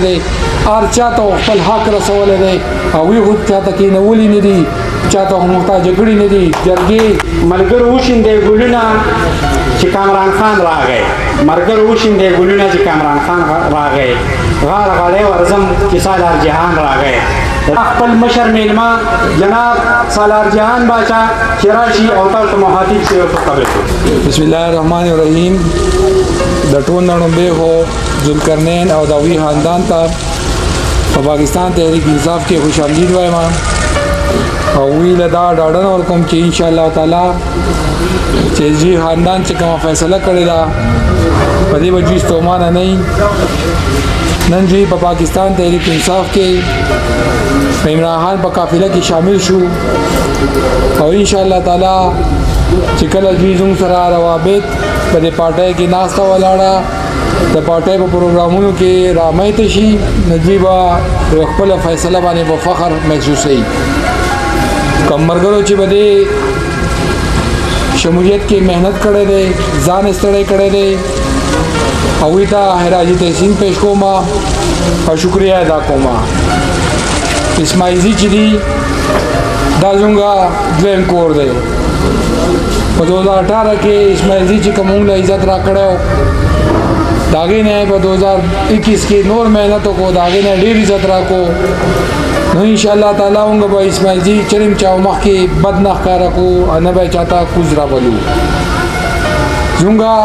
دی هر چاته خپل حق رسولی دی او وی خو چاته کینولی نه دي چاته محتاج کړي نه دي جرګې ملګرو وشیندې ګلونه چې کامران خان راغی ملګرو وشیندې ګلونه چې کامران خان راغی غاړه غاړې ورزم چې سالار جهان راغی خپل مشر میلمه جناب سالار جهان باچا چې راشي او تاسو مخاطب شي او خبرې بسم الله الرحمن الرحیم د ټول نړۍ هو ذوالقرنین او داوی خاندان ته په پاکستان تحریک انصاف کې خوش آمدید وایم او ویل دا ډاډن ورکوم چې ان شاء الله تعالی چې جی خاندان چې کوم فیصله کړی دا په دې وجې ستومانه نه نن جی په پاکستان تحریک انصاف کې عمران خان په قافله کې شامل شو او ان شاء الله تعالی چې کله دوی زموږ سره روابط په دې پارټۍ کې ناسته ولاړه د پارټۍ په پروګرامونو کې رامایت شي نجیبا خپل فیصله باندې په فخر محسوسوي کوم مرګرو چې بده شمولیت کې مهنت کړې ده ځان استړی کړې ده او ایتا حراجی تحسین پیش کوما او شکریہ ادا کوما اسماعیزی چې دی دا زونګه دویم کور دی په 2018 کې اسماعیزی چې کومه عزت را کړو داغه نه په 2021 کې نور مهنت کو داغه نه ډیر عزت را کو نو ان شاء الله تعالی موږ به اسماعیزی چریم چاو مخ کې بد نه ښکارا کو ان به چاته کوزرا بلو زونګه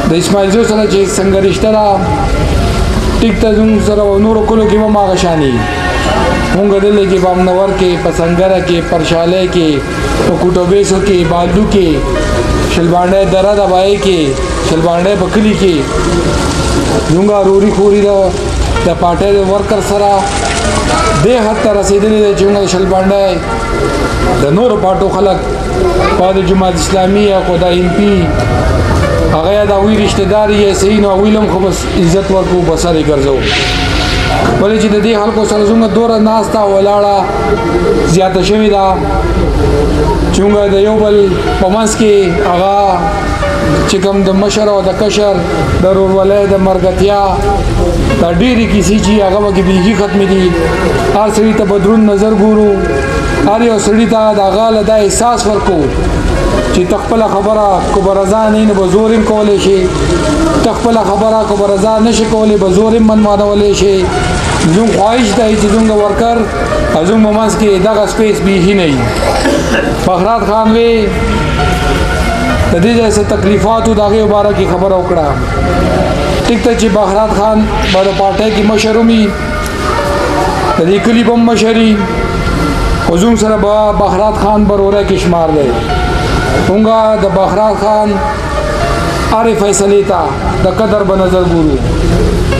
د اسماعیزی سره چې څنګه رشتہ را ټیک ته زون سره نور کولو کې ما غشانی مونږ دلته کې بامنور کې پسنګره کې پرشاله کې په کوټوبېسو کې بالو کې شلبانډه دره دبای کې شلبانډه بکلی کې زونګه روري خوري دا د پټه ورکر سره به حتی رسیدلې چې موږ شلبانډه د نور پټو خلک په د جماعت اسلامي او خدای ام پی هغه دا وی رشتہ داري یې صحیح نو ویلم خو بس عزت ورکو بساري ګرځو ولې چې د دې خلکو سره زموږ دوره ناستا ولاړه زیاته شوې ده چونګه د یو بل په منځ کې هغه چې کوم د مشر او د کشر د ورولې د مرګتیا د ډېری کیسې چې هغه وګي بیخي ختم دي هر سړي ته بدرون نظر ګورو هر یو سړي ته د غاله د احساس ورکو چې تخپل خبره کو برزان نه بزورم کولې شي تخپل خبره کو برزان نشي کولې بزورم من مانولې شي زوم خواهش دی چې څنګه ورکر ازوم مماس کې دغه سپیس به هی نه فخرات خان وی د دې ځای تکلیفات او دغه مبارکي خبر وکړه ټیک ته چې بخرات خان بر پارټۍ کې مشرومي د دې کلی بم مشري حضور سره بخرات خان بروره کې شمار دی څنګه د بخرات خان اره فیصله تا د قدر به نظر ګورو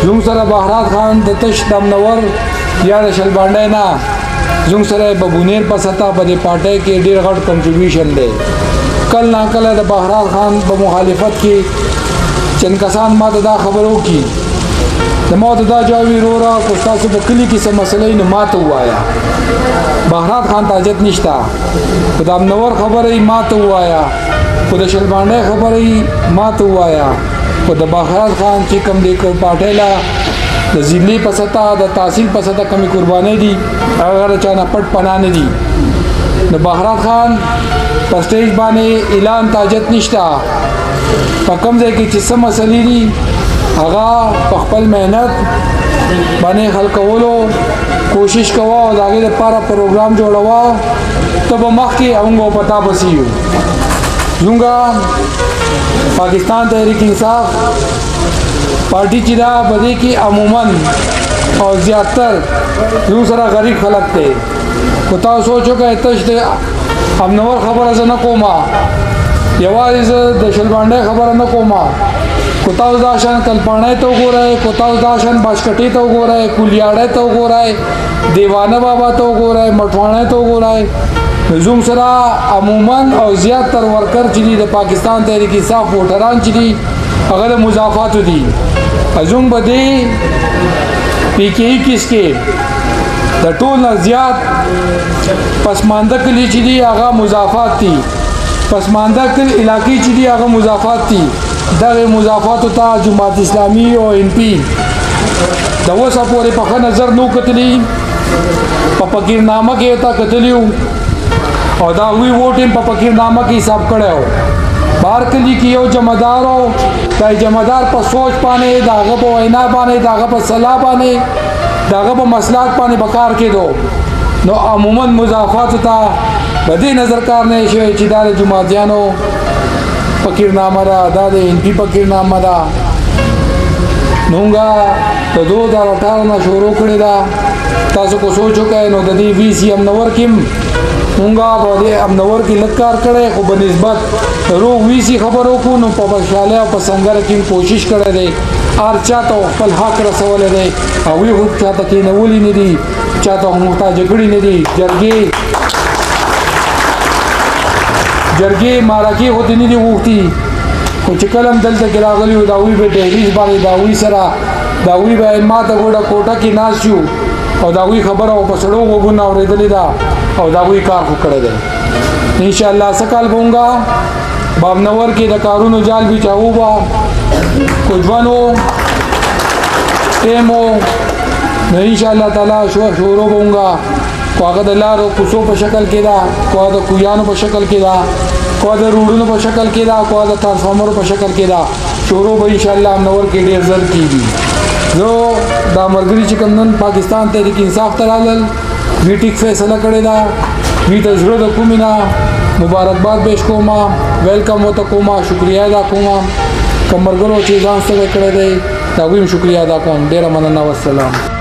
زوم سره بخرات خان د تش دمنور یا د شلبانډه نه زوم سره ببونیر په ستا په دې پارټۍ کې ډیر غټ کنټریبیوشن دی کل نا کله د بخرات خان په مخالفت کې چند کسان ماته دا خبرو کی د موت دا جاوی رورا کو تاسو په کلی کې څه مسلې نه ماته وایا بخرات خان تاجت نشتا خدام نور خبرې ماته وایا خود شلبانډه خبرې ماته وایا خود بخرات خان چې کم دې کو پاټیلا د ځلې پستا د تحصیل پستا کمی قربانې دي هغه چانه پټ پنانه دي د بخرات خان په سټیج باندې اعلان تاجت نشتا په کوم ځای کې چې څه مسلې دي هغه په خپل مهنت باندې خلکولو کوشش کوا او داګه لپاره پروګرام جوړوا ته به مخ کې اومغه پتا بسیو زونګه پاکستان تحریک انصاف پارټي چې دا بده کې عموما او زیاتر یو سره غریب خلک ته کو تاسو سوچو کې اتش ته امنور خبره نه کومه یوازې د شلبانډه خبره نه کومه کوتاو داشان کلپانه ته وګورای کوتاو داشان باشکټي ته وګورای کولیاړه ته وګورای دیوانه بابا ته وګورای مټوانه ته وګورای زوم سره عموما او زیاتر ورکر چې د پاکستان تحریک انصاف ووټران چې دي هغه مضافات دي ازوم بده پی کې کس کې د ټول زیات پسمانده کلی چې دي هغه مضافات دي پسمانده کل علاقې چې دي هغه مضافات دي دغه مضافات ته جماعت اسلامي او ام پی د اوسه پورې په ښه نظر نو کتلي په فقیرنامه کې تا کتلی او د هغوی ووټ هم په فقیرنامه کې حساب کړی و بهر کلي کې یو جمعدار و دا جمعدار په سوچ باندې د هغه په وینا باندې د هغه په صلاح باندې د هغه په مسلات باندې په کار کېدو نو عموما مضافاتو ته په دې نظر کار نه شوی چې دا د جماعتیانو فقیرنامه ده دا د NP فقیرنامه ده نونګه د 2018 نه شروع کړې ده تاسو کو سوچ وکړئ نو د دې VC امنور کې مونږه په دې امنور کې لږ کار کړی خو په نسبت روغ VC خبرو کو نو په خوشحاله او په سنګر کې کوشش کړی دی هر چاته خپل حق رسولی دی هغوی خو چاته کېنولي نه دي چاته محتاج کړي نه دي جرګې مارکې خو دې نه دي غوښتي خو چې کله هم دلته کې راغلي وو د هغوی په دهلیز باندې د هغوی سره د هغوی به ما ته ګوډه کوټه کې ناست یو او د هغوی خبره او په سړو غوږونه اورېدلې ده او د هغوی کار خو کړی دی انشاءالله څه کال به مونږه بابنور کې د کارونو جال بچاو به کوجون و ټیم و نو انشاءالله تعالی شروع به مونږه خو هغه د لارو کوڅو په شکل کې ده خو هغه د کویانو په شکل کې ده خو هغه د روډونو په شکل کې ده خو هغه د ټرانسفارمرو په شکل کې ده شروع به انشاءالله امنور کې ډېر زر کېږي زه دا ملګري چې کوم نن پاکستان تحریک انصاف ته راغلل دوی ټیک فیصله کړې ده دوی ته زړه د کومې نه مبارکباد پیش کوم ویلکم ورته کوم شکریا ادا کوم کوم ملګرو چې ځان سره کړی دی د هغوی هم شکریا ادا کوم ډېره مننه والسلام